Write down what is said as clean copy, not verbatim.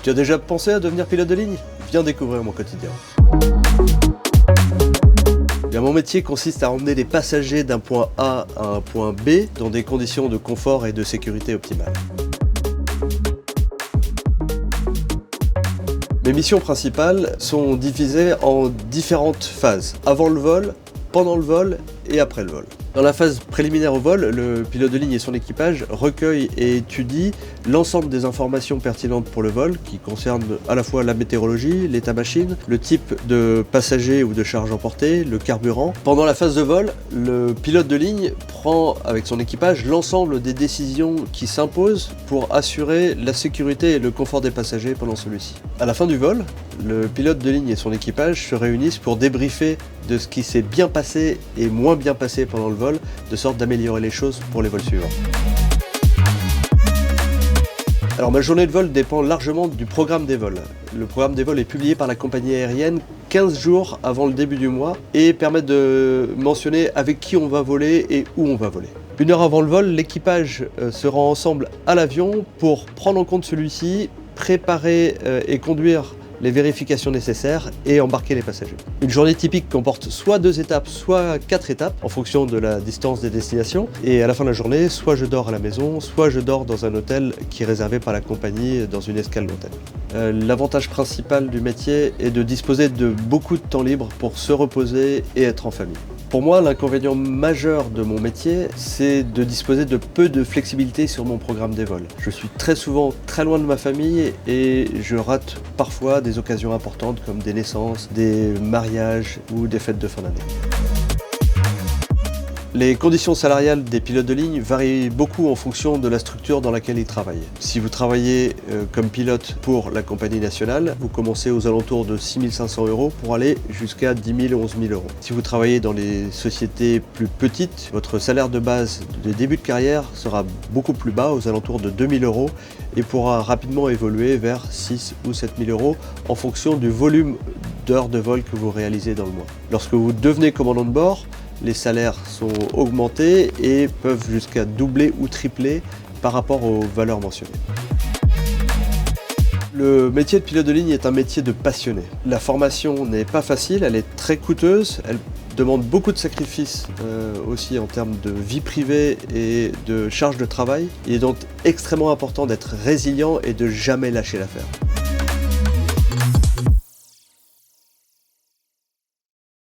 Tu as déjà pensé à devenir pilote de ligne? Viens découvrir mon quotidien. Mon métier consiste à emmener les passagers d'un point A à un point B dans des conditions de confort et de sécurité optimales. Mes missions principales sont divisées en différentes phases, avant le vol, pendant le vol et après le vol. Dans la phase préliminaire au vol, le pilote de ligne et son équipage recueillent et étudient l'ensemble des informations pertinentes pour le vol, qui concernent à la fois la météorologie, l'état machine, le type de passager ou de charge emportée, le carburant. Pendant la phase de vol, le pilote de ligne prend avec son équipage l'ensemble des décisions qui s'imposent pour assurer la sécurité et le confort des passagers pendant celui-ci. À la fin du vol, le pilote de ligne et son équipage se réunissent pour débriefer de ce qui s'est bien passé et moins bien passé pendant le vol, de sorte d'améliorer les choses pour les vols suivants. Alors ma journée de vol dépend largement du programme des vols. Le programme des vols est publié par la compagnie aérienne 15 jours avant le début du mois et permet de mentionner avec qui on va voler et où on va voler. Une heure avant le vol, l'équipage se rend ensemble à l'avion pour prendre en compte celui-ci, préparer et conduire les vérifications nécessaires et embarquer les passagers. Une journée typique comporte soit 2 étapes, soit 4 étapes en fonction de la distance des destinations. Et à la fin de la journée, soit je dors à la maison, soit je dors dans un hôtel qui est réservé par la compagnie dans une escale d'hôtel. L'avantage principal du métier est de disposer de beaucoup de temps libre pour se reposer et être en famille. Pour moi, l'inconvénient majeur de mon métier, c'est de disposer de peu de flexibilité sur mon programme des vols. Je suis très souvent très loin de ma famille et je rate parfois des occasions importantes comme des naissances, des mariages ou des fêtes de fin d'année. Les conditions salariales des pilotes de ligne varient beaucoup en fonction de la structure dans laquelle ils travaillent. Si vous travaillez comme pilote pour la compagnie nationale, vous commencez aux alentours de 6 500 € pour aller jusqu'à 10 000 11 000 €. Si vous travaillez dans les sociétés plus petites, votre salaire de base de début de carrière sera beaucoup plus bas, aux alentours de 2 000 € et pourra rapidement évoluer vers 6 ou 7 000 € en fonction du volume d'heures de vol que vous réalisez dans le mois. Lorsque vous devenez commandant de bord, les salaires sont augmentés et peuvent jusqu'à doubler ou tripler par rapport aux valeurs mentionnées. Le métier de pilote de ligne est un métier de passionné. La formation n'est pas facile, elle est très coûteuse, elle demande beaucoup de sacrifices aussi en termes de vie privée et de charge de travail. Il est donc extrêmement important d'être résilient et de jamais lâcher l'affaire.